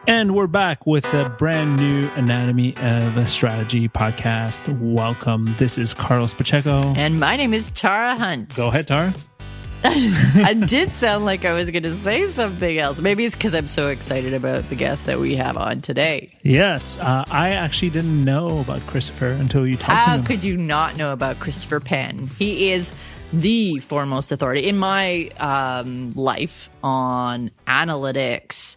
And we're back with a brand new Anatomy of a Strategy podcast. Welcome. This is Carlos Pacheco. And my name is Tara Hunt. Go ahead, Tara. I did sound like I was going to say something else. Maybe it's because I'm so excited about the guest that we have on today. Yes. I actually didn't know about Christopher until you talked to him. How could you not know about Christopher Penn? He is the foremost authority in my life on analytics.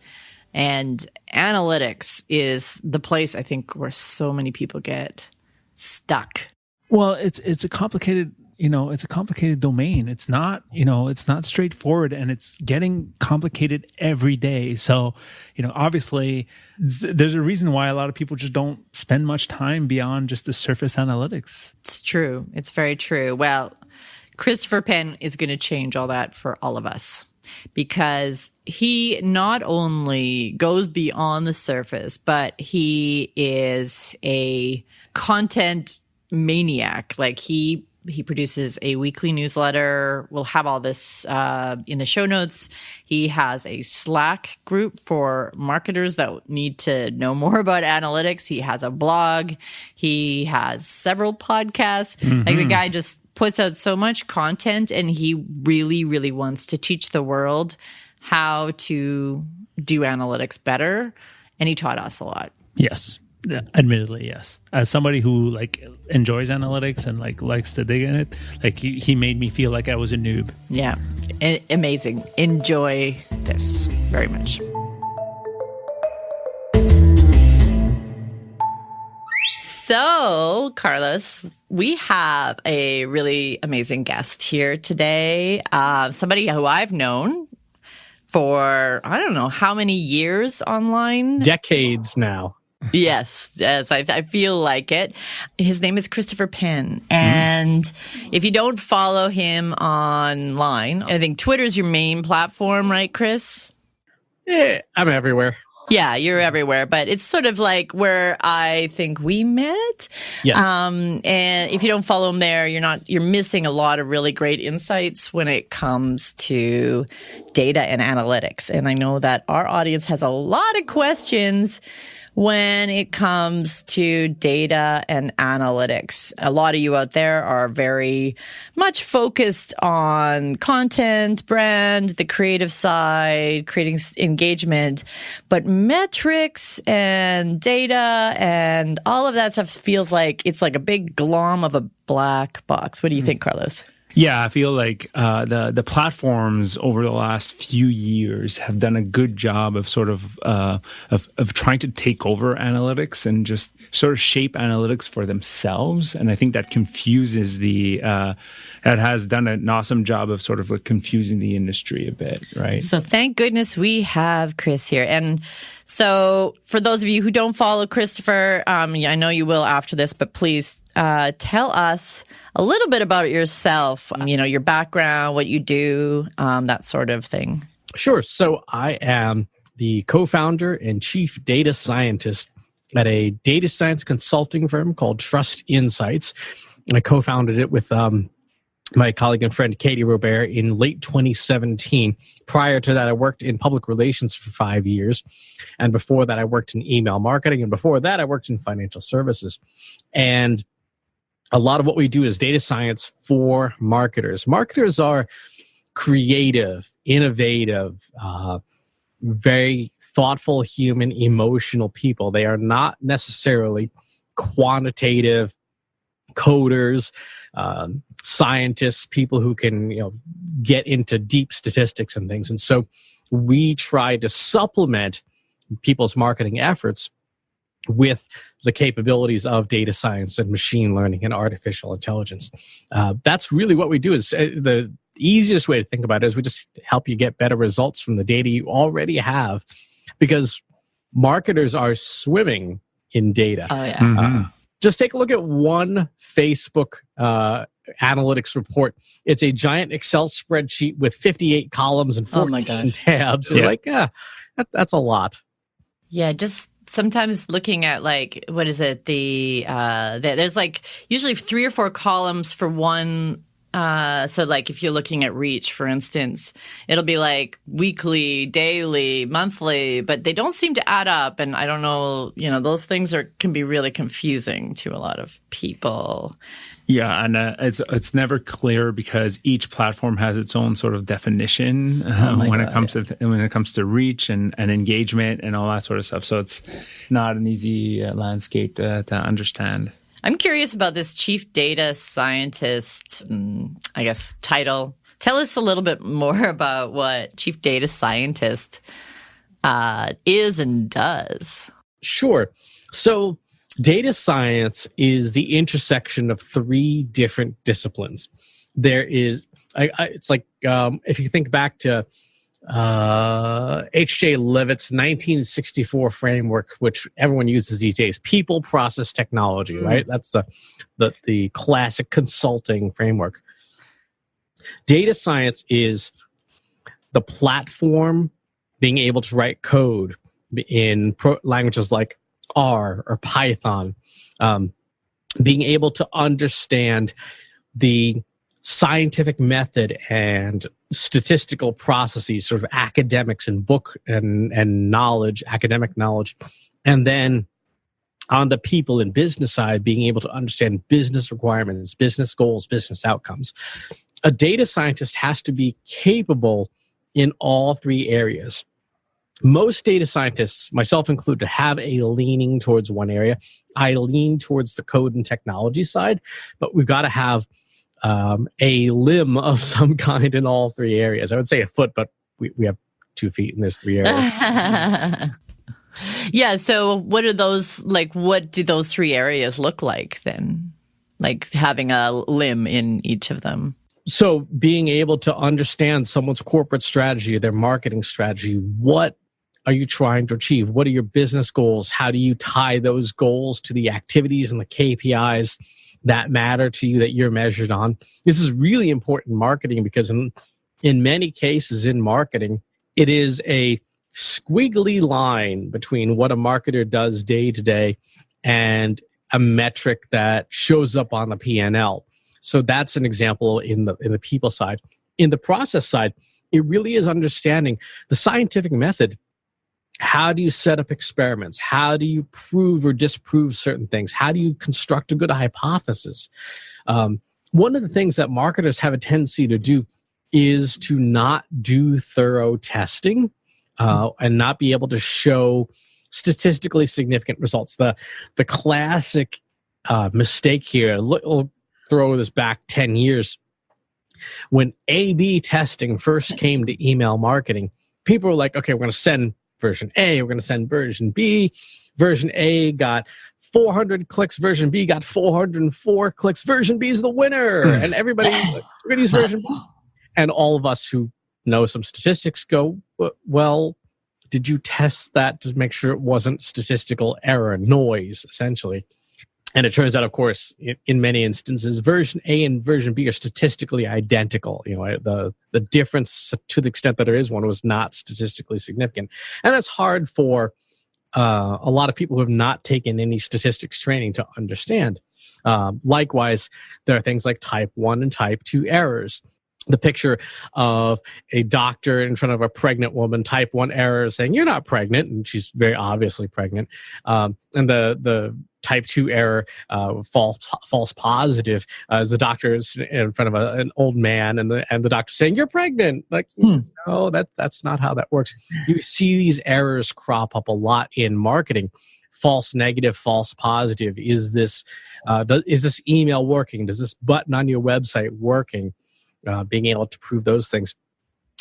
And analytics is the place, I think, where so many people get stuck. Well, it's a complicated, it's a complicated domain. It's not, it's not straightforward, and it's getting complicated every day. So, obviously there's a reason why a lot of people just don't spend much time beyond just the surface analytics. It's true. It's very true. Well, Christopher Penn is going to change all that for all of us, because he not only goes beyond the surface, but he is a content maniac. Like he produces a weekly newsletter. We'll have all this in the show notes. He has a Slack group for marketers that need to know more about analytics. He has a blog. He has several podcasts. Mm-hmm. Like the guy just puts out so much content, and he really, really wants to teach the world how to do analytics better. And he taught us a lot. Yes. Yeah, admittedly, yes. As somebody who enjoys analytics and likes to dig in it, he made me feel like I was a noob. Yeah. Amazing. Enjoy this very much. So, Carlos, we have a really amazing guest here today. Somebody who I've known for, I don't know, how many years online? Decades now. Yes, I feel like it. His name is Christopher Penn. And if you don't follow him online, I think Twitter's your main platform, right, Chris? Yeah, I'm everywhere. Yeah, you're everywhere, but it's sort of like where I think we met. Yes. And if you don't follow him there, you're missing a lot of really great insights when it comes to data and analytics. And I know that our audience has a lot of questions when it comes to data and analytics. A lot of you out there are very much focused on content, brand, the creative side, creating engagement, but metrics and data and all of that stuff feels like it's like a big glom of a black box. What do you think, Carlos? Yeah, I feel like the platforms over the last few years have done a good job of sort of trying to take over analytics and just sort of shape analytics for themselves. And I think that confuses it has done an awesome job of sort of confusing the industry a bit, right? So thank goodness we have Chris here. And so for those of you who don't follow Christopher, I know you will after this, but please tell us a little bit about yourself, your background, what you do, that sort of thing. Sure. So I am the co-founder and chief data scientist at a data science consulting firm called Trust Insights. I co-founded it with my colleague and friend Katie Robert in late 2017. Prior to that, I worked in public relations for 5 years. And before that, I worked in email marketing. And before that, I worked in financial services. And a lot of what we do is data science for marketers. Marketers are creative, innovative, very thoughtful, human, emotional people. They are not necessarily quantitative coders, scientists, people who can get into deep statistics and things. And so we try to supplement people's marketing efforts with the capabilities of data science and machine learning and artificial intelligence. That's really what we do. Is the easiest way to think about it is we just help you get better results from the data you already have, because marketers are swimming in data. Oh, yeah. Just take a look at one Facebook analytics report. It's a giant Excel spreadsheet with 58 columns and 14 tabs. You're like, that's a lot. Yeah, just sometimes looking at what is it? There's usually 3 or 4 columns for one So like if you're looking at reach, for instance, it'll be like weekly, daily, monthly, but they don't seem to add up. And I don't know, those things can be really confusing to a lot of people. Yeah, and it's never clear because each platform has its own sort of definition when it comes to reach and engagement and all that sort of stuff. So it's not an easy landscape to understand. I'm curious about this chief data scientist, I guess, title. Tell us a little bit more about what chief data scientist is and does. Sure. So data science is the intersection of three different disciplines. There is, it's like if you think back to H.J. Leavitt's 1964 framework, which everyone uses these days, people, process, technology, right? That's the classic consulting framework. Data science is the platform being able to write code in languages like R or Python, being able to understand the scientific method and statistical processes, sort of academics and book and knowledge, academic knowledge. And then on the people and business side, being able to understand business requirements, business goals, business outcomes. A data scientist has to be capable in all three areas. Most data scientists, myself included, have a leaning towards one area. I lean towards the code and technology side, but we've got to have a limb of some kind in all three areas. I would say a foot, but we have 2 feet in those three areas. Yeah. So what are those, like, what do those three areas look like then? Like having a limb in each of them? So being able to understand someone's corporate strategy, their marketing strategy, what are you trying to achieve? What are your business goals? How do you tie those goals to the activities and the KPIs that matter to you, that you're measured on? This is really important in marketing because in many cases in marketing, it is a squiggly line between what a marketer does day to day and a metric that shows up on the P&L. So that's an example in the people side. In the process side, it really is understanding the scientific method. How do you set up experiments? How do you prove or disprove certain things? How do you construct a good hypothesis? One of the things that marketers have a tendency to do is to not do thorough testing and not be able to show statistically significant results. The classic mistake here, we'll throw this back 10 years. When A/B testing first came to email marketing, people were like, okay, we're going to send version A, we're going to send version B. Version A got 400 clicks, version B got 404 clicks. Version B is the winner. And everybody, we're going to use version B. And all of us who know some statistics go, well, did you test that to make sure it wasn't statistical error, noise, essentially? And it turns out, of course, in many instances, version A and version B are statistically identical. The difference, to the extent that there is one, was not statistically significant. And that's hard for a lot of people who have not taken any statistics training to understand. Likewise, there are things like type 1 and type 2 errors. The picture of a doctor in front of a pregnant woman, type 1 error, saying, you're not pregnant, and she's very obviously pregnant. And the type 2 error, false positive, as the doctor is in front of an old man, and the doctor saying, you're pregnant. Like, no, that's not how that works. You see these errors crop up a lot in marketing. False negative, false positive. Is this email working? Does this button on your website working? Being able to prove those things.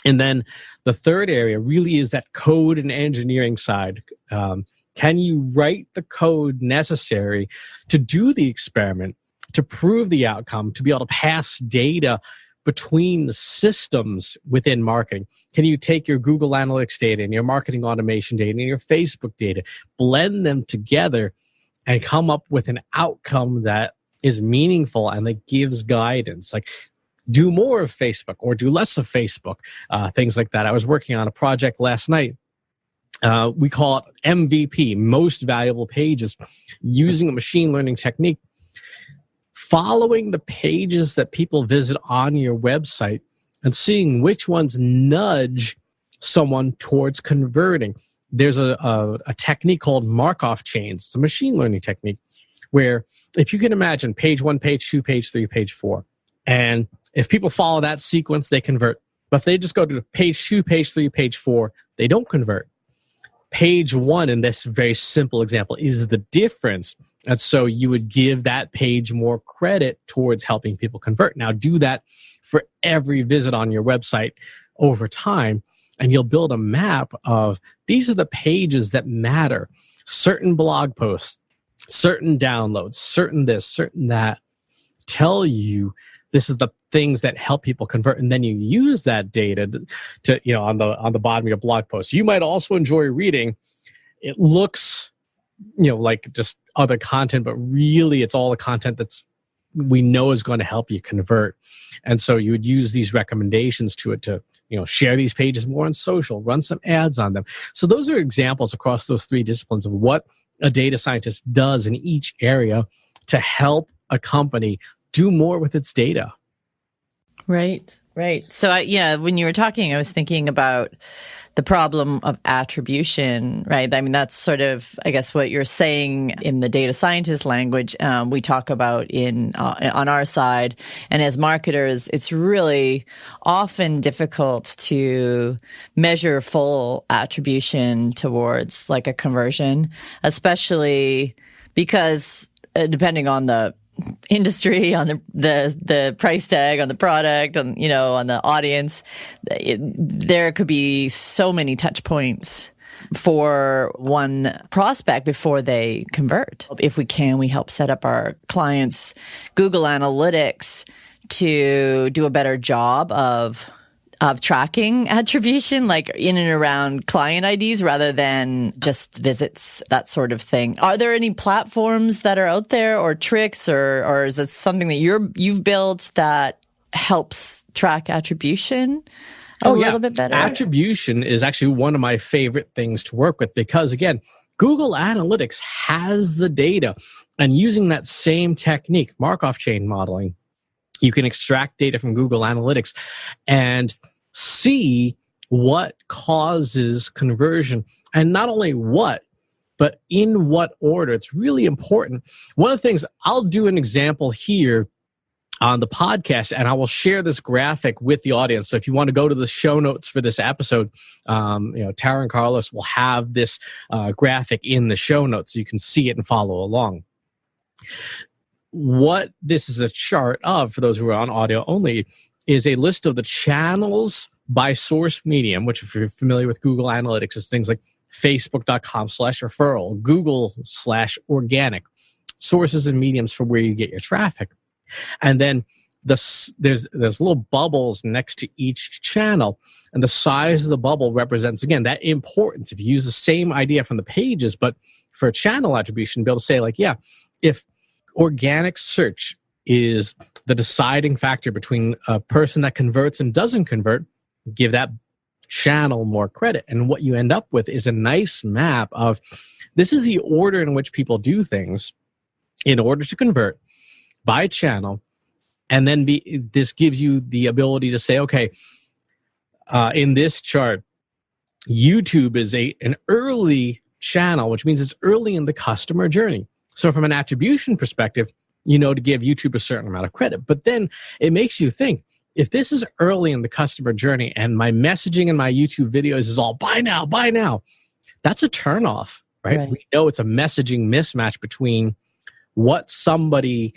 And then the third area really is that code and engineering side. Can you write the code necessary to do the experiment, to prove the outcome, to be able to pass data between the systems within marketing? Can you take your Google Analytics data and your marketing automation data and your Facebook data, blend them together and come up with an outcome that is meaningful and that gives guidance? Like, do more of Facebook or do less of Facebook, things like that. I was working on a project last night. We call it MVP, most valuable pages, using a machine learning technique. following the pages that people visit on your website and seeing which ones nudge someone towards converting. There's a technique called Markov chains. It's a machine learning technique where if you can imagine page 1, page 2, page 3, page 4, and if people follow that sequence, they convert. But if they just go to page 2, page 3, page 4, they don't convert. Page 1 in this very simple example is the difference. And so you would give that page more credit towards helping people convert. Now do that for every visit on your website over time, and you'll build a map of these are the pages that matter. Certain blog posts, certain downloads, certain this, certain that tell you this is the things that help people convert, and then you use that data to on the bottom of your blog post. You might also enjoy reading. It looks like just other content, but really it's all the content that's we know is going to help you convert. And so you would use these recommendations to share these pages more on social, run some ads on them. So those are examples across those 3 disciplines of what a data scientist does in each area to help a company do more with its data. Right. So, when you were talking, I was thinking about the problem of attribution, right? I mean, that's sort of, I guess, what you're saying in the data scientist language. We talk about on our side, and as marketers, it's really often difficult to measure full attribution towards like a conversion, especially because depending on the industry, on the price tag, on the product, on the audience, there could be so many touch points for one prospect before they convert. If we can, we help set up our clients' Google Analytics to do a better job of tracking attribution, like in and around client IDs rather than just visits, that sort of thing. Are there any platforms that are out there or tricks or is it something that you've built that helps track attribution a little bit better? Attribution is actually one of my favorite things to work with because, again, Google Analytics has the data, and using that same technique, Markov chain modeling, you can extract data from Google Analytics and see what causes conversion, and not only what, but in what order. It's really important. One of the things, I'll do an example here on the podcast, and I will share this graphic with the audience. So if you want to go to the show notes for this episode, Tara and Carlos will have this graphic in the show notes so you can see it and follow along. What this is a chart of, for those who are on audio only, is a list of the channels by source medium, which if you're familiar with Google Analytics is things like facebook.com/referral, Google/organic, sources and mediums for where you get your traffic. And then there's little bubbles next to each channel, and the size of the bubble represents, again, that importance. If you use the same idea from the pages, but for a channel attribution, be able to say, like, if organic search is the deciding factor between a person that converts and doesn't convert, give that channel more credit. And what you end up with is a nice map of this is the order in which people do things in order to convert by channel. And then this gives you the ability to say, okay, in this chart, YouTube is an early channel, which means it's early in the customer journey. So from an attribution perspective, to give YouTube a certain amount of credit. But then it makes you think, if this is early in the customer journey and my messaging and my YouTube videos is all buy now, that's a turnoff, right? We know it's a messaging mismatch between what somebody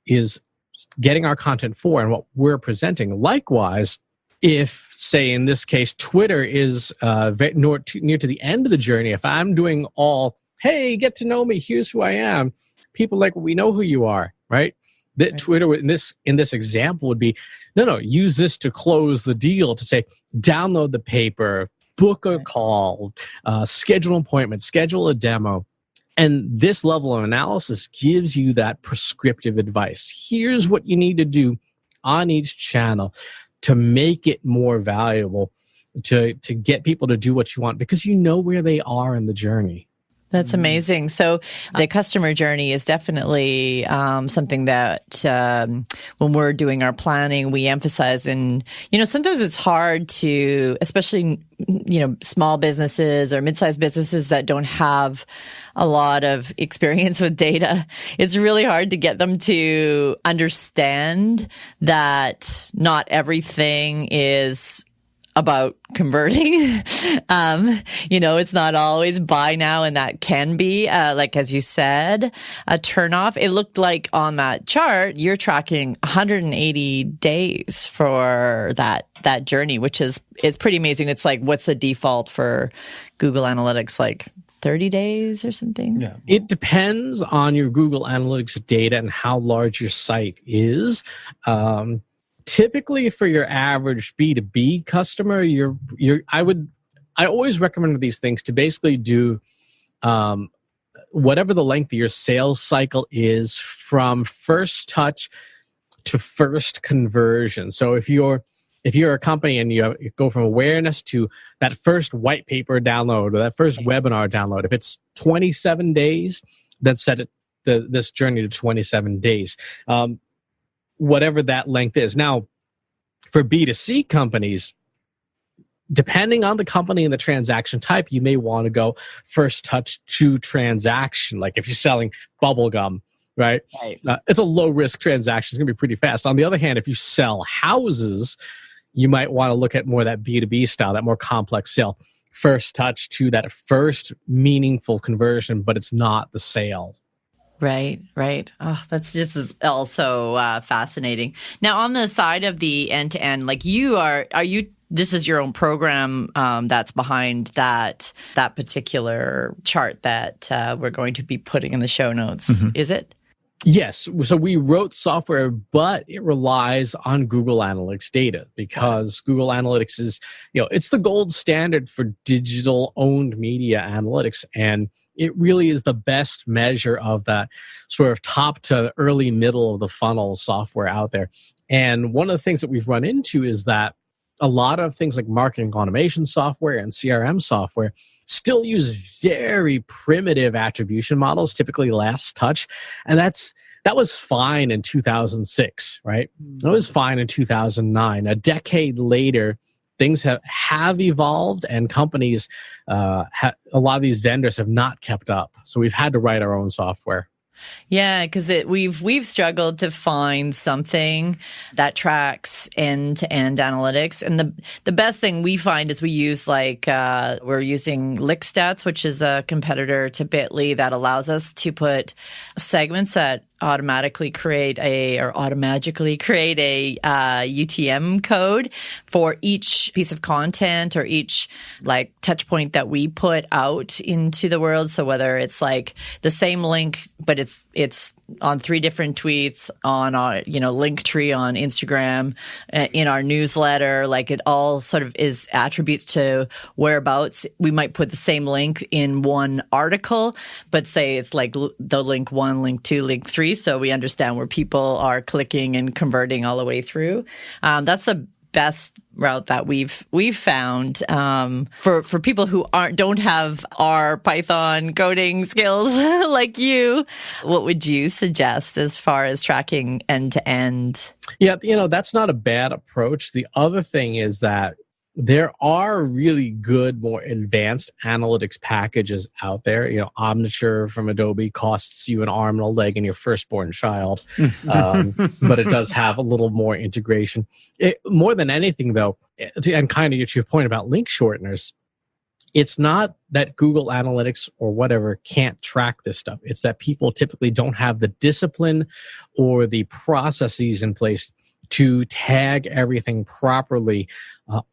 is getting our content for and what we're presenting. Likewise, if, say, in this case, Twitter is near to the end of the journey, if I'm doing all, hey, get to know me, here's who I am, people like, we know who you are, right? That Twitter in this example would be, no, use this to close the deal, to say, download the paper, book a call, schedule an appointment, schedule a demo. And this level of analysis gives you that prescriptive advice. Here's what you need to do on each channel to make it more valuable, to get people to do what you want, because you know where they are in the journey. That's amazing. So the customer journey is definitely something that when we're doing our planning, we emphasize. And, sometimes it's hard to, especially, small businesses or mid-sized businesses that don't have a lot of experience with data. It's really hard to get them to understand that not everything is about converting. It's not always buy now, and that can be, like as you said, a turnoff. It looked like on that chart, you're tracking 180 days for that journey, which is pretty amazing. It's like, what's the default for Google Analytics? Like 30 days or something? Yeah. It depends on your Google Analytics data and how large your site is. Typically, for your average B2B customer, I always recommend these things to basically do whatever the length of your sales cycle is from first touch to first conversion. So if you're a company and you go from awareness to that first white paper download or that first webinar download, if it's 27 days, then set this journey to 27 days. Whatever that length is. Now, for B2C companies, depending on the company and the transaction type, you may want to go first touch to transaction. Like if you're selling bubble gum, right? It's a low risk transaction. It's going to be pretty fast. On the other hand, if you sell houses, you might want to look at more of that B2B style, that more complex sale. First touch to that first meaningful conversion, but it's not the sale. Right. Oh, this is also fascinating. Now, on the side of the end-to-end, like this is your own program that's behind that particular chart that we're going to be putting in the show notes, is it? Yes. So we wrote software, but it relies on Google Analytics data because Google Analytics is, it's the gold standard for digital owned media analytics. And it really is the best measure of that sort of top to early middle of the funnel software out there. And one of the things that we've run into is that a lot of things like marketing automation software and CRM software still use very primitive attribution models, typically last touch. And that was fine in 2006, right? That was fine in 2009. A decade later, things have evolved, and companies, a lot of these vendors have not kept up. So we've had to write our own software. Yeah, because we've struggled to find something that tracks end-to-end analytics, and the best thing we find is we use we're using Lickstats, which is a competitor to Bitly that allows us to put segments that automatically create a UTM code for each piece of content or each touch point that we put out into the world. So whether it's like the same link, but it's on 3 different tweets, on our Linktree on Instagram, in our newsletter, it all sort of is attributes to whereabouts. We might put the same link in one article, but say it's like the link 1, link 2, link 3. So we understand where people are clicking and converting all the way through. That's the best route that we've found for people who don't have our Python coding skills like you. What would you suggest as far as tracking end to end? Yeah, that's not a bad approach. The other thing is that there are really good, more advanced analytics packages out there. Omniture from Adobe costs you an arm and a leg and your firstborn child, but it does have a little more integration. More than anything, though, and kind of to your point about link shorteners, it's not that Google Analytics or whatever can't track this stuff. It's that people typically don't have the discipline or the processes in place to tag everything properly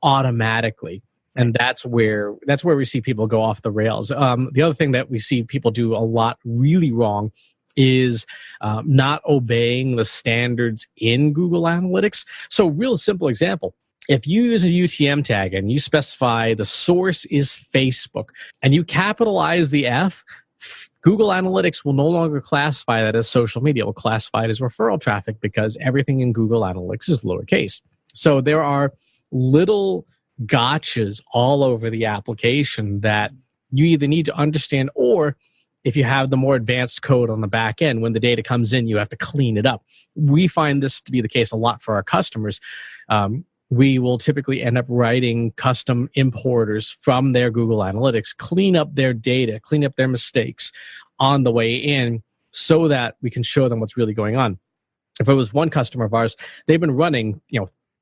automatically. And that's where we see people go off the rails. The other thing that we see people do a lot really wrong is not obeying the standards in Google Analytics. So real simple example. If you use a UTM tag and you specify the source is Facebook and you capitalize the F, Google Analytics will no longer classify that as social media. It will classify it as referral traffic because everything in Google Analytics is lowercase. So there are little gotchas all over the application that you either need to understand or if you have the more advanced code on the back end, when the data comes in, you have to clean it up. We find this to be the case a lot for our customers. We will typically end up writing custom importers from their Google Analytics, clean up their data, clean up their mistakes on the way in so that we can show them what's really going on. If it was one customer of ours, they've been running,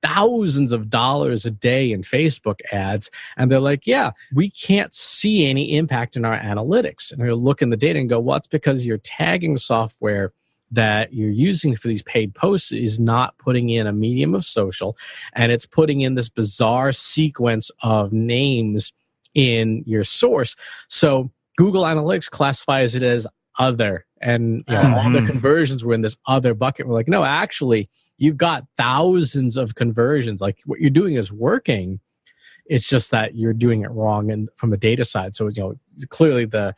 thousands of dollars a day in Facebook ads. And they're like, yeah, we can't see any impact in our analytics. And we look in the data and go, well, it's because your tagging software that you're using for these paid posts is not putting in a medium of social, and it's putting in this bizarre sequence of names in your source. So Google Analytics classifies it as other, and all the conversions were in this other bucket. We're like, no, actually, you've got thousands of conversions. Like, what you're doing is working. It's just that you're doing it wrong, and from the data side. So clearly the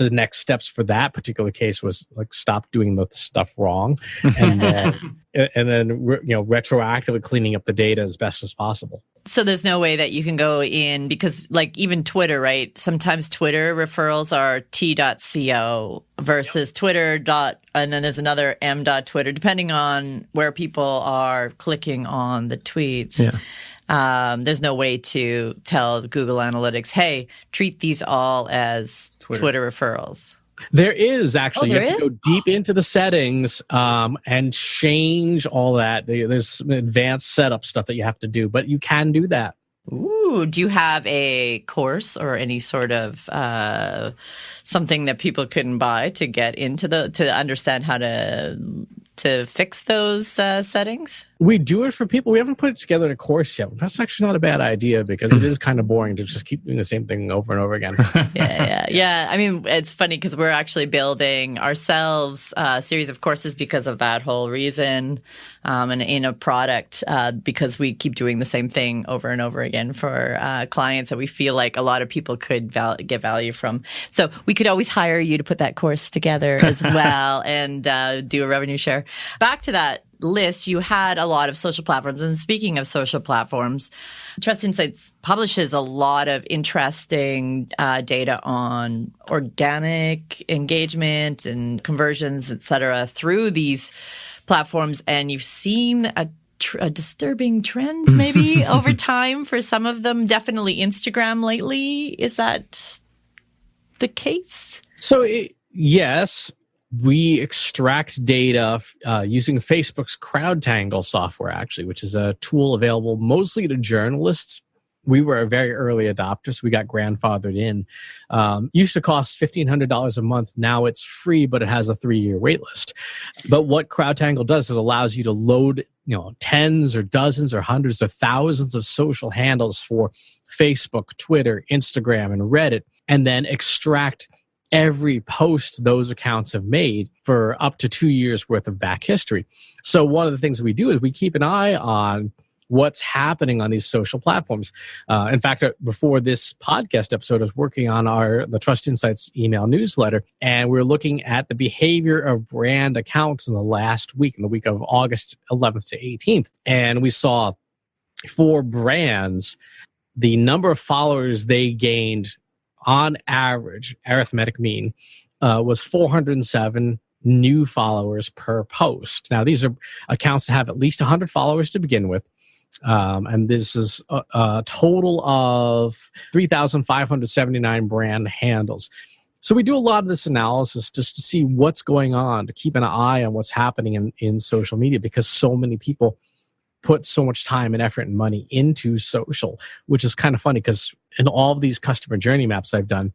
next steps for that particular case was like, stop doing the stuff wrong, and then retroactively cleaning up the data as best as possible. So there's no way that you can go in, because like even Twitter, right? Sometimes Twitter referrals are t.co versus Twitter. And then there's another m.twitter, depending on where people are clicking on the tweets. Yeah. There's no way to tell Google Analytics, hey, treat these all as Twitter referrals. There is actually. You have to go deep into the settings and change all that. There's some advanced setup stuff that you have to do, but you can do that. Ooh, do you have a course or any sort of something that people can buy to get into to understand how to fix those settings? We do it for people. We haven't put it together in a course yet. That's actually not a bad idea, because it is kind of boring to just keep doing the same thing over and over again. Yeah. I mean, it's funny because we're actually building ourselves a series of courses because of that whole reason, and in a product because we keep doing the same thing over and over again for clients that we feel like a lot of people could get value from. So we could always hire you to put that course together as well and do a revenue share. Back to that list, you had a lot of social platforms. And speaking of social platforms, Trust Insights publishes a lot of interesting data on organic engagement and conversions, et cetera, through these platforms. And you've seen a disturbing trend maybe over time for some of them, definitely Instagram lately. Is that the case? So, yes. We extract data using Facebook's CrowdTangle software, actually, which is a tool available mostly to journalists. We were a very early adopter, so we got grandfathered in. Used to cost $1,500 a month. Now it's free, but it has a 3-year wait list. But what CrowdTangle does is it allows you to load tens or dozens or hundreds or thousands of social handles for Facebook, Twitter, Instagram, and Reddit, and then extract every post those accounts have made for up to 2 years worth of back history. So one of the things we do is we keep an eye on what's happening on these social platforms. In fact, before this podcast episode, I was working on the Trust Insights email newsletter, and we're looking at the behavior of brand accounts in the last week, in the week of August 11th to 18th. And we saw for brands, the number of followers they gained on average, arithmetic mean, was 407 new followers per post. Now, these are accounts that have at least 100 followers to begin with. And this is a total of 3,579 brand handles. So we do a lot of this analysis just to see what's going on, to keep an eye on what's happening in social media, because so many people put so much time and effort and money into social, which is kind of funny because in all of these customer journey maps I've done,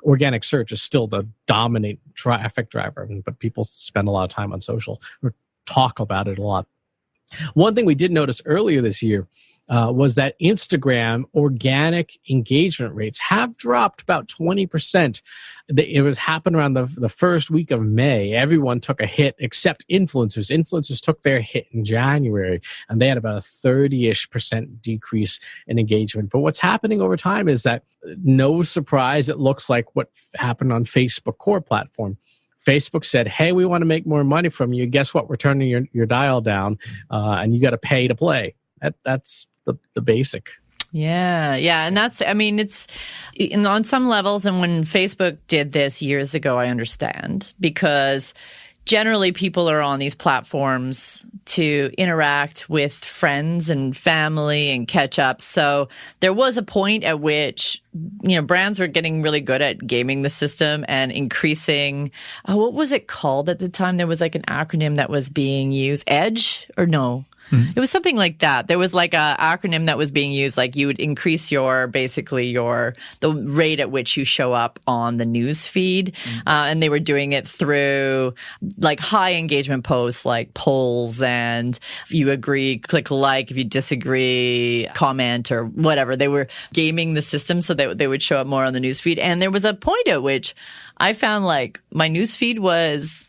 organic search is still the dominant traffic driver, but people spend a lot of time on social or talk about it a lot. One thing we did notice earlier this year was that Instagram organic engagement rates have dropped about 20%. It was happened around the first week of May. Everyone took a hit except influencers. Influencers took their hit in January, and they had about a 30-ish% decrease in engagement. But what's happening over time is that, no surprise, it looks like what happened on Facebook core platform. Facebook said, hey, we want to make more money from you. Guess what? We're turning your dial down, and you got to pay to play. That's the basic. Yeah. And it's on some levels. And when Facebook did this years ago, I understand, because generally people are on these platforms to interact with friends and family and catch up. So there was a point at which, brands were getting really good at gaming the system and increasing, what was it called at the time? There was like an acronym that was being used, EDGE or no? It was something like that. There was like a acronym that was being used, like you would increase the rate at which you show up on the news feed. And they were doing it through like high engagement posts, like polls, and if you agree, click like, if you disagree, comment or whatever. They were gaming the system so that they would show up more on the news feed. And there was a point at which I found like my news feed was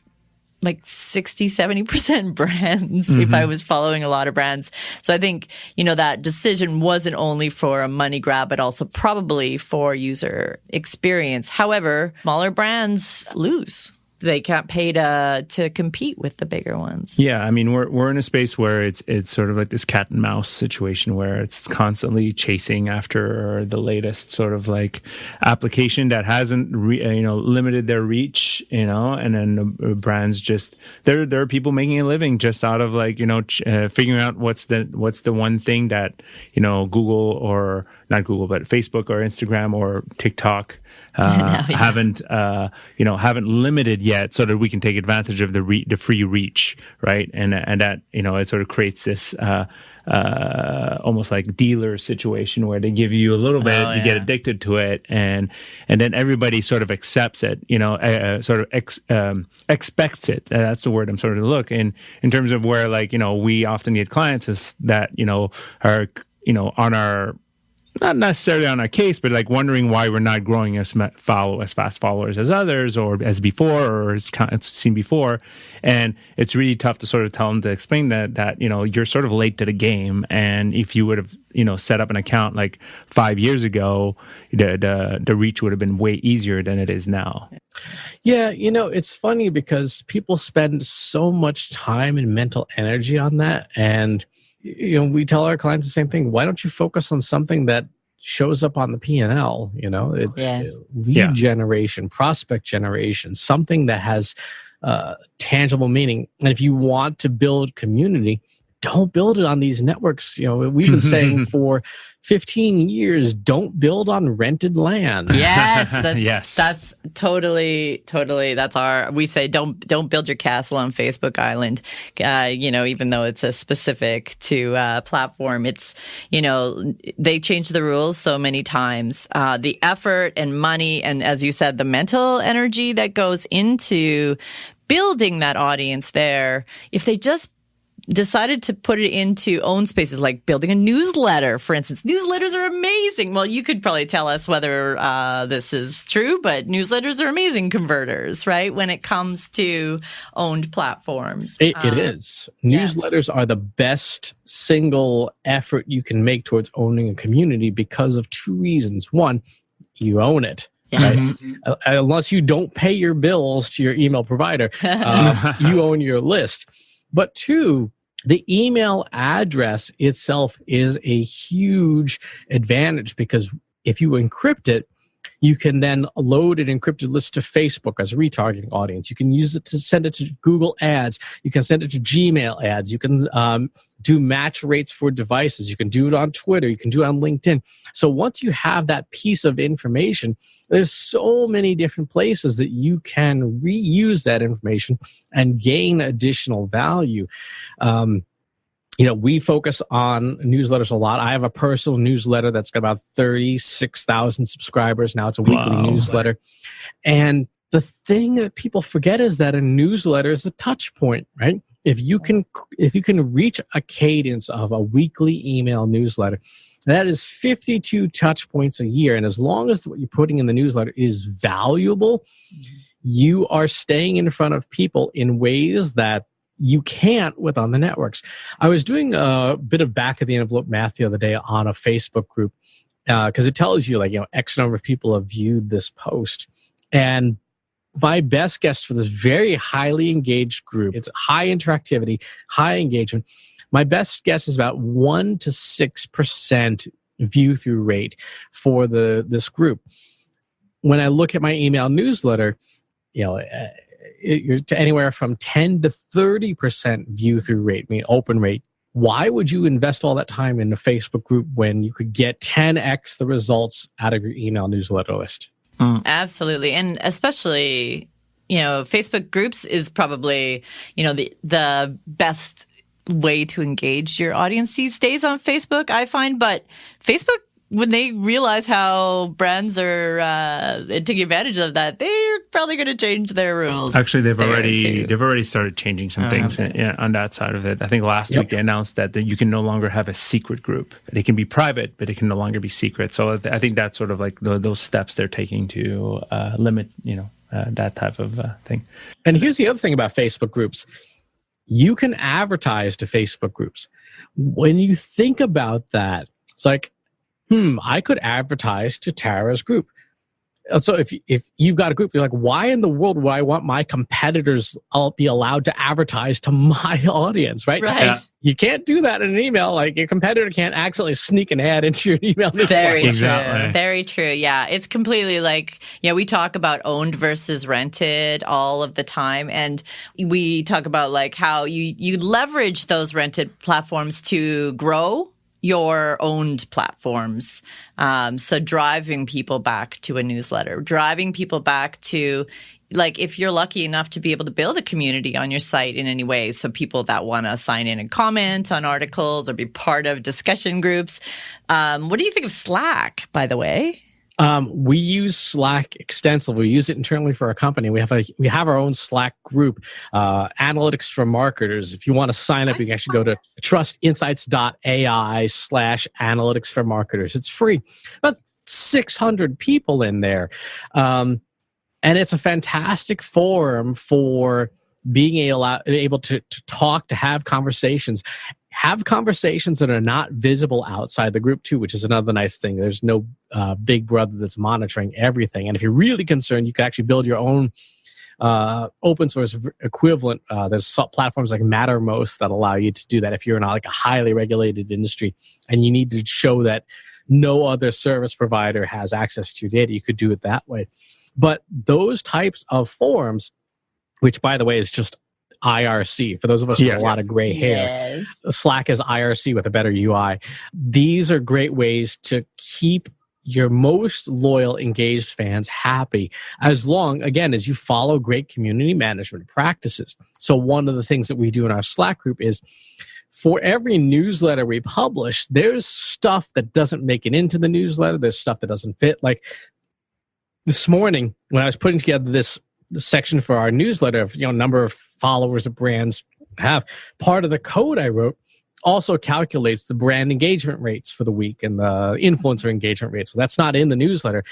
like 60, 70% brands if I was following a lot of brands. So I think, that decision wasn't only for a money grab, but also probably for user experience. However, smaller brands lose. They can't pay to compete with the bigger ones. Yeah, I mean, we're in a space where it's sort of like this cat and mouse situation where it's constantly chasing after the latest sort of like application that hasn't limited their reach, and then the brands just there are people making a living just out of like figuring out what's the one thing that Google, or not Google, but Facebook or Instagram or TikTok haven't limited yet, so that we can take advantage of the free reach, right? And that it sort of creates this almost like dealer situation where they give you a little bit, you get addicted to it, and then everybody sort of accepts it, expects it. That's the word I'm sort of looking in terms of where we often get clients is that are on our, not necessarily on our case, but like wondering why we're not growing as fast followers as others, or as before, or as seen before. And it's really tough to sort of tell them, to explain that you're sort of late to the game. And if you would have set up an account like 5 years ago, the reach would have been way easier than it is now. Yeah, it's funny because people spend so much time and mental energy on that, and we tell our clients the same thing. Why don't you focus on something that shows up on the P&L? It's lead generation, prospect generation, something that has tangible meaning. And if you want to build community, don't build it on these networks. We've been saying for 15 years, don't build on rented land. Yes, that's totally. We say don't build your castle on Facebook Island. Even though it's a specific to platform, it's they change the rules so many times. The effort and money, and as you said, the mental energy that goes into building that audience there. If they just decided to put it into own spaces, like building a newsletter, for instance. Newsletters are amazing. Well, you could probably tell us whether this is true, but newsletters are amazing converters, right? When it comes to owned platforms. It is. Newsletters are the best single effort you can make towards owning a community because of two reasons. One, you own it. Right? Unless you don't pay your bills to your email provider, you own your list. But two, the email address itself is a huge advantage, because if you encrypt it, you can then load an encrypted list to Facebook as a retargeting audience. You can use it to send it to Google Ads. You can send it to Gmail ads. You can do match rates for devices. You can do it on Twitter. You can do it on LinkedIn. So once you have that piece of information, there's so many different places that you can reuse that information and gain additional value. We focus on newsletters a lot. I have a personal newsletter that's got about 36,000 subscribers now. It's a weekly newsletter. And the thing that people forget is that a newsletter is a touch point, right? If you can reach a cadence of a weekly email newsletter, that is 52 touch points a year. And as long as what you're putting in the newsletter is valuable, you are staying in front of people in ways that you can't with on the networks. I was doing a bit of back of the envelope math the other day on a Facebook group, because it tells you X number of people have viewed this post. And my best guess for this very highly engaged group, it's high interactivity, high engagement. My best guess is about 1 to 6% view through rate for this group. When I look at my email newsletter, you're to anywhere from 10 to 30% view through rate, I mean open rate. Why would you invest all that time in a Facebook group when you could get 10x the results out of your email newsletter list? Absolutely. And especially, Facebook groups is probably, the best way to engage your audience these days on Facebook, I find. But Facebook, when they realize how brands are taking advantage of that, they're probably going to change their rules. Actually, they've already started changing some things on that side of it. I think last week they announced that you can no longer have a secret group. They can be private, but it can no longer be secret. So I think that's sort of like those steps they're taking to limit, that type of thing. And here's the other thing about Facebook groups. You can advertise to Facebook groups. When you think about that, it's like, I could advertise to Tara's group. So if you've got a group, you're like, why in the world would I want my competitors all be allowed to advertise to my audience, right? Right. Yeah. You can't do that in an email. Like your competitor can't accidentally sneak an ad into your email. Very Exactly. true. Very true. Yeah. It's completely like, we talk about owned versus rented all of the time. And we talk about like how you leverage those rented platforms to grow your owned platforms. So driving people back to a newsletter, driving people back to, like, if you're lucky enough to be able to build a community on your site in any way, so people that want to sign in and comment on articles or be part of discussion groups. What do you think of Slack, by the way? We use Slack extensively. We use it internally for our company. We have our own Slack group, Analytics for Marketers. If you want to sign up, you can actually go to trustinsights.ai/analytics for marketers. It's free. About 600 people in there. And it's a fantastic forum for being able to talk, to have conversations. Have conversations that are not visible outside the group too, which is another nice thing. There's no big brother that's monitoring everything. And if you're really concerned, you can actually build your own open source equivalent. There's platforms like Mattermost that allow you to do that. If you're in a highly regulated industry and you need to show that no other service provider has access to your data, you could do it that way. But those types of forums, which by the way is just IRC, for those of us with a lot of gray hair. Yes. Slack is IRC with a better UI. These are great ways to keep your most loyal, engaged fans happy, as long, again, as you follow great community management practices. So one of the things that we do in our Slack group is, for every newsletter we publish, there's stuff that doesn't make it into the newsletter. There's stuff that doesn't fit. Like this morning, when I was putting together this section for our newsletter of number of followers that brands have, part of the code I wrote also calculates the brand engagement rates for the week and the influencer engagement rates. So that's not in the newsletter,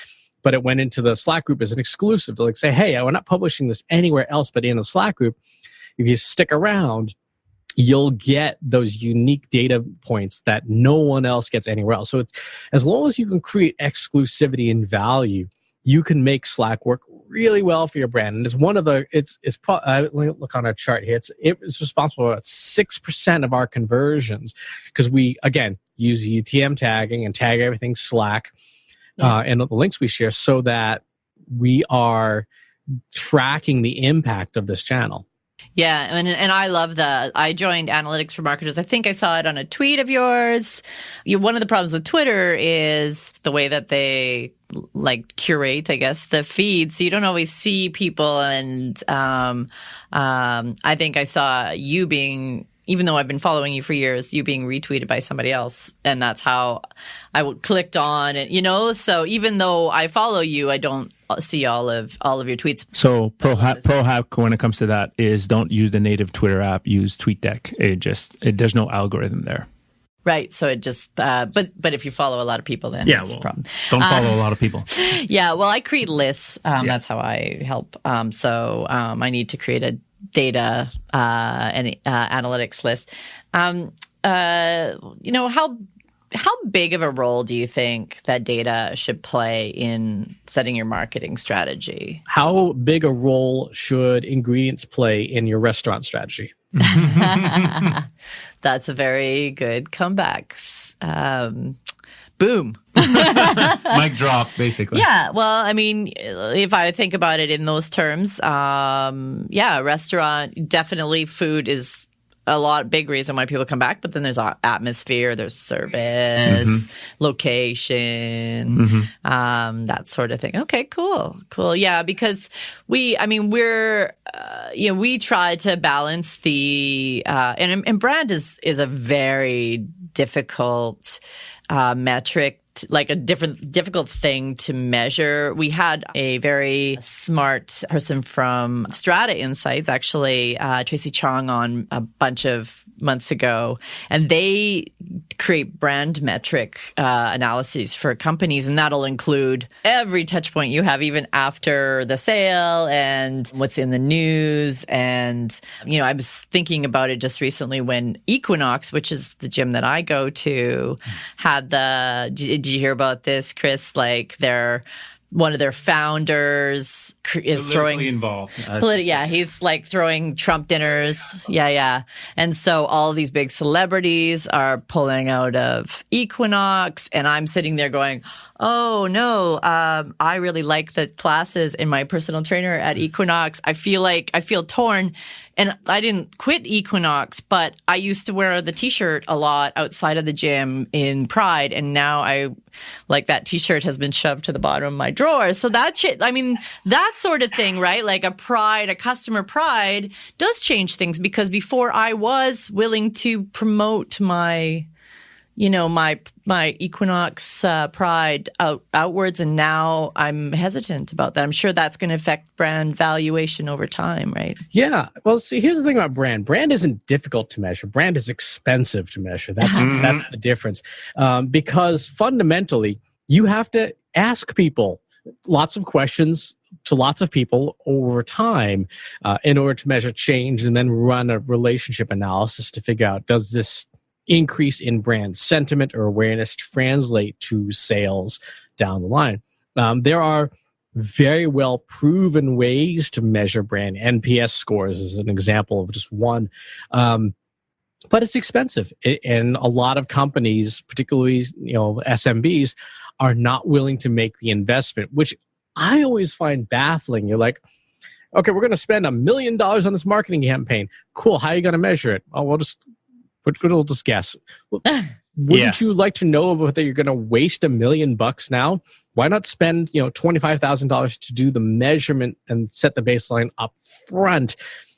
but it went into the Slack group as an exclusive to say, hey, we're not publishing this anywhere else but in the Slack group. If you stick around, you'll get those unique data points that no one else gets anywhere else. So it's, as long as you can create exclusivity and value, you can make Slack work really well for your brand. And it's one of the, let me look on our chart here. It's responsible for about 6% of our conversions because we, again, use UTM tagging and tag everything Slack and the links we share so that we are tracking the impact of this channel. Yeah, and I love that. I joined Analytics for Marketers. I think I saw it on a tweet of yours. One of the problems with Twitter is the way that they curate, I guess, the feed. So you don't always see people. And I think I saw you being, even though I've been following you for years, you being retweeted by somebody else. And that's how I clicked on it, So even though I follow you, I don't see all of your tweets. So pro hack when it comes to that is don't use the native Twitter app, use TweetDeck. There's no algorithm there. Right. So it just, but if you follow a lot of people, then it's a problem. Don't follow a lot of people. Yeah. Well, I create lists. That's how I help. So I need to create a data and analytics list. How big of a role do you think that data should play in setting your marketing strategy? How big a role should ingredients play in your restaurant strategy? That's a very good comeback. Boom. Mic drop, basically. Yeah. Well, I mean, if I think about it in those terms, restaurant, definitely food is a big reason why people come back, but then there's atmosphere, there's service, location, that sort of thing. Okay, cool. Yeah, because we try to balance the, and brand is a very difficult metric, like a difficult thing to measure. We had a very smart person from Strata Insights, actually, Tracy Chong, on a bunch of months ago, and they create brand metric analyses for companies, and that'll include every touch point you have, even after the sale, and what's in the news. And I was thinking about it just recently when Equinox, which is the gym that I go to, had did you hear about this, Chris? Like one of their founders is throwing involved. He's like throwing Trump dinners. Yeah. And so all these big celebrities are pulling out of Equinox, and I'm sitting there going, oh no, I really like the classes in my personal trainer at Equinox. I feel torn. And I didn't quit Equinox, but I used to wear the t-shirt a lot outside of the gym in Pride. And now that t-shirt has been shoved to the bottom of my drawer. So that sort of thing, right? Like a customer pride does change things, because before I was willing to promote my Equinox pride outwards, and now I'm hesitant about that. I'm sure that's going to affect brand valuation over time, right? Yeah. Well, see, here's the thing about brand. Brand isn't difficult to measure. Brand is expensive to measure. That's the difference. Because fundamentally, you have to ask people lots of questions to lots of people over time in order to measure change, and then run a relationship analysis to figure out, does this increase in brand sentiment or awareness translate to sales down the line? There are very well proven ways to measure brand. NPS scores is an example of just one. But it's expensive. And a lot of companies, particularly SMBs, are not willing to make the investment, which I always find baffling. You're like, okay, we're going to spend $1 million on this marketing campaign. Cool. How are you going to measure it? Oh, we'll just guess. Wouldn't you like to know whether you're going to waste $1 million now? Why not spend $25,000 to do the measurement and set the baseline up front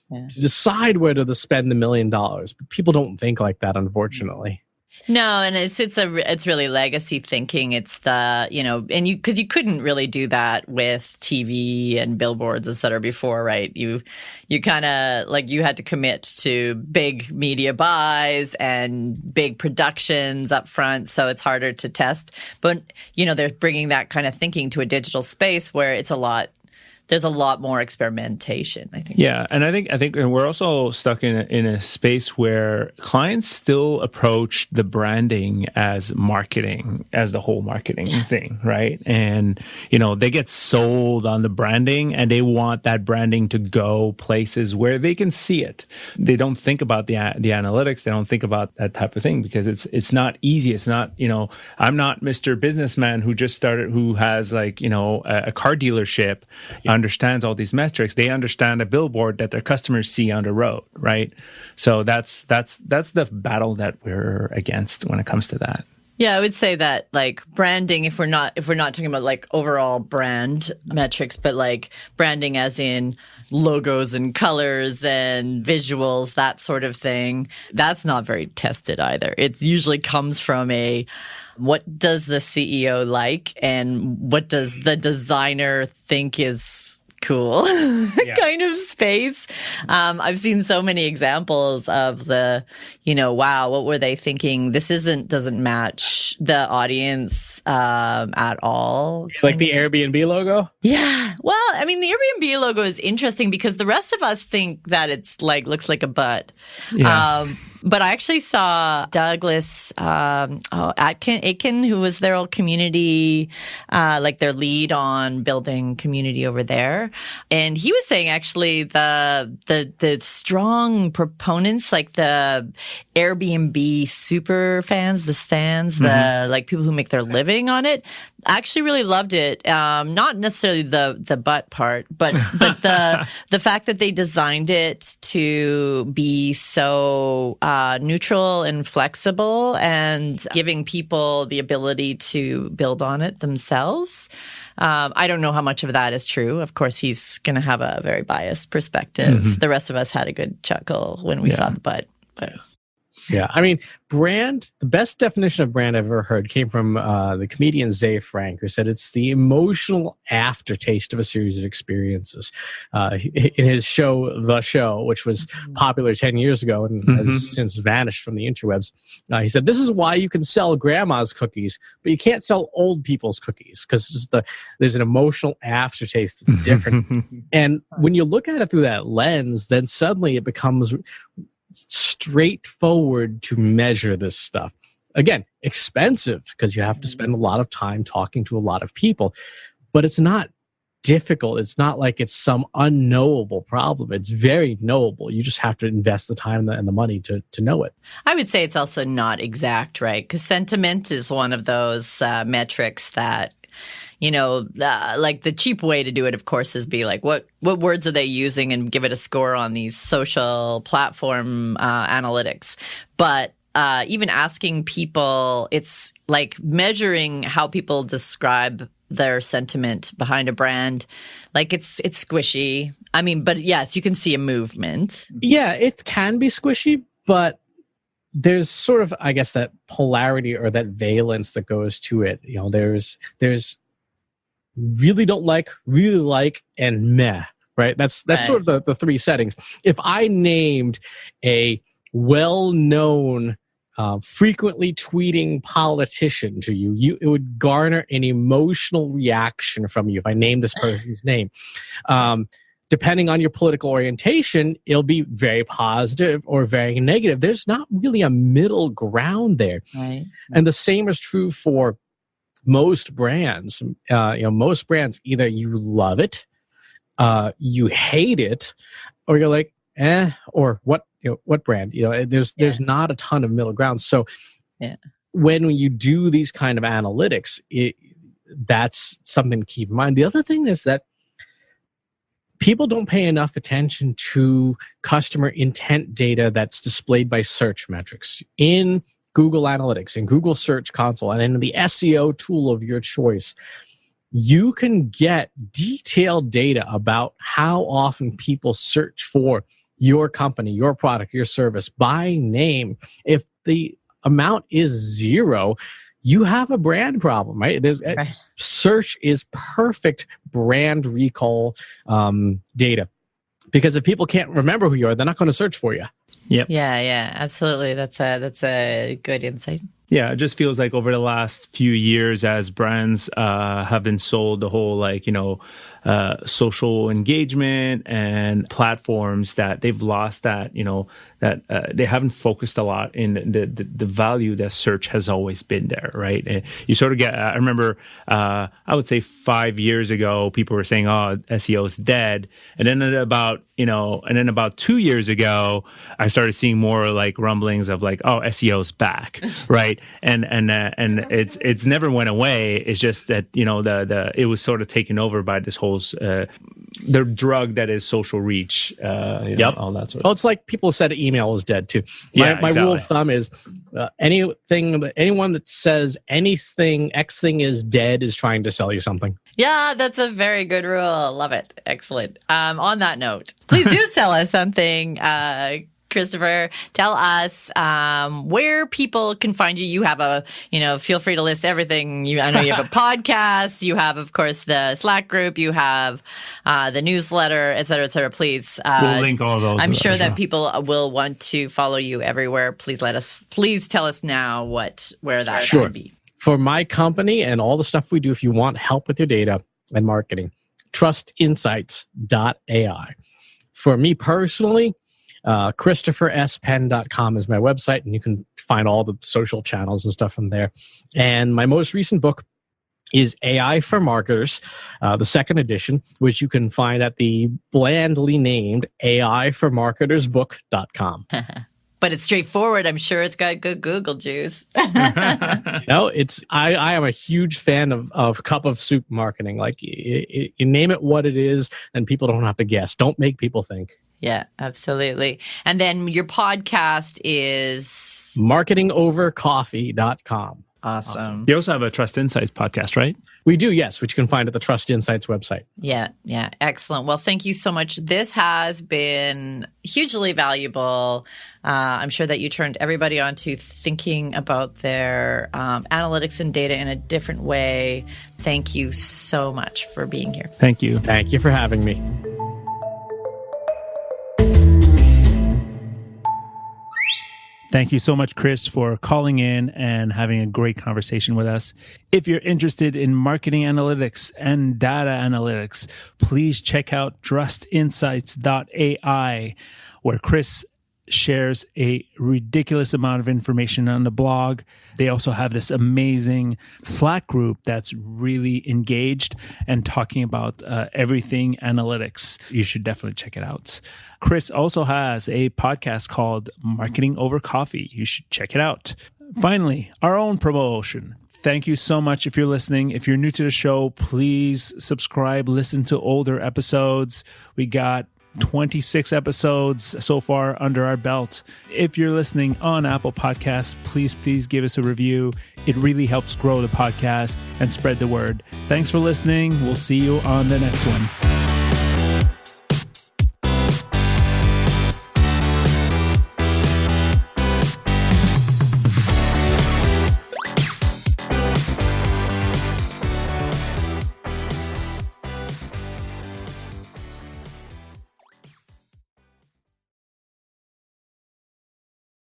to decide whether to spend the $1 million? But people don't think like that, unfortunately. No, and it's really legacy thinking. It's because you couldn't really do that with TV and billboards, et cetera, before, right? You kind of you had to commit to big media buys and big productions up front, so it's harder to test. But they're bringing that kind of thinking to a digital space where there's a lot more experimentation, I think. Yeah, and I think we're also stuck in a space where clients still approach the branding as marketing, as the whole marketing thing, right? And they get sold on the branding, and they want that branding to go places where they can see it. They don't think about the analytics. They don't think about that type of thing, because it's not easy. It's not I'm not Mr. Businessman who just started, who has a car dealership. Understands all these metrics. They understand a billboard that their customers see on the road, right? So that's the battle that we're against when it comes to that. Yeah, I would say that branding, if we're not talking about overall brand metrics, but branding as in logos and colors and visuals, that sort of thing, that's not very tested either. It usually comes from what does the CEO like, and what does the designer think is cool kind of space. I've seen so many examples of wow, what were they thinking? This doesn't match the audience at all. Like the Airbnb logo? Yeah. Well, I mean, the Airbnb logo is interesting because the rest of us think that it's looks like a butt. Yeah. But I actually saw Douglas Atkin, who was their old community, like their lead on building community over there. And he was saying actually the strong proponents, like the Airbnb super fans, the stans, the like people who make their living on it, actually really loved it. Not necessarily the butt part, but the fact that they designed it to be so neutral and flexible and giving people the ability to build on it themselves. I don't know how much of that is true. Of course, he's going to have a very biased perspective. The rest of us had a good chuckle when we saw the butt. But. Yeah, I mean, brand, the best definition of brand I've ever heard came from the comedian Zay Frank, who said it's the emotional aftertaste of a series of experiences. In his show, The Show, which was popular 10 years ago and has since vanished from the interwebs, he said, this is why you can sell grandma's cookies, but you can't sell old people's cookies because there's an emotional aftertaste that's different. And when you look at it through that lens, then suddenly it becomes straightforward to measure this stuff. Again, expensive because you have to spend a lot of time talking to a lot of people, but it's not difficult. It's not like it's some unknowable problem. It's very knowable. You just have to invest the time and the money to know it. I would say it's also not exact, right? Because sentiment is one of those metrics that, you know, like the cheap way to do it, of course, is be like, what words are they using and give it a score on these social platform analytics. But even asking people, it's like measuring how people describe their sentiment behind a brand. Like it's squishy. I mean, but yes, you can see a movement. Yeah, it can be squishy, but there's sort of, I guess, that polarity or that valence that goes to it. You know, there's really don't like, really like, and meh, right? That's right. Sort of the three settings. If I named a well-known, frequently tweeting politician to you, it would garner an emotional reaction from you if I named this person's name. Depending on your political orientation, it'll be very positive or very negative. There's not really a middle ground there. Right. And the same is true for most brands. Most brands, either you love it, you hate it, or you're like, or what brand? There's not a ton of middle ground. So when you do these kind of analytics, that's something to keep in mind. The other thing is that people don't pay enough attention to customer intent data that's displayed by search metrics in Google Analytics and Google Search Console and in the SEO tool of your choice. You can get detailed data about how often people search for your company, your product, your service by name. If the amount is 0, you have a brand problem, right? Search is perfect brand recall data, because if people can't remember who you are, they're not going to search for you. Yep. Yeah, absolutely. That's a good insight. Yeah, it just feels like over the last few years, as brands have been sold the whole social engagement and platforms, that they've lost that, that they haven't focused a lot in the value that search has always been there, right? And you sort of get, I remember, I would say 5 years ago, people were saying, oh, SEO is dead. And then about 2 years ago, I started seeing more like rumblings of like, oh, SEO is back, right? And it's never went away. It's just that, it was sort of taken over by this whole the drug that is social reach, all that sort of. Oh, it's like people said email is dead too. My rule of thumb is anyone that says anything X thing is dead is trying to sell you something. Yeah, that's a very good rule. Love it. Excellent. On that note, please do sell us something. Christopher, tell us where people can find you. You have feel free to list everything. I know you have a podcast. You have, of course, the Slack group. You have the newsletter, et cetera, et cetera. Please. We'll link all those. I'm sure that people will want to follow you everywhere. Please tell us now where that would be. For my company and all the stuff we do, if you want help with your data and marketing, trustinsights.ai. For me personally, ChristopherSPenn.com is my website, and you can find all the social channels and stuff from there. And my most recent book is AI for Marketers, the second edition, which you can find at the blandly named AIforMarketersBook.com. But it's straightforward. I'm sure it's got good Google juice. No, I am a huge fan of cup of soup marketing. Like you name it what it is, and people don't have to guess. Don't make people think. Yeah, absolutely. And then your podcast is marketingovercoffee.com. Awesome. You also have a Trust Insights podcast, right? We do, yes, which you can find at the Trust Insights website. Yeah. Excellent. Well, thank you so much. This has been hugely valuable. I'm sure that you turned everybody on to thinking about their analytics and data in a different way. Thank you so much for being here. Thank you. Thank you for having me. Thank you so much, Chris, for calling in and having a great conversation with us. If you're interested in marketing analytics and data analytics, please check out trustinsights.ai, where Chris shares a ridiculous amount of information on the blog. They also have this amazing Slack group that's really engaged and talking about everything analytics. You should definitely check it out. Chris also has a podcast called Marketing Over Coffee. You should check it out. Finally, our own promotion. Thank you so much if you're listening. If you're new to the show, please subscribe, listen to older episodes. We got 26 episodes so far under our belt. If you're listening on Apple Podcasts, please give us a review. It really helps grow the podcast and spread the word. Thanks for listening. We'll see you on the next one.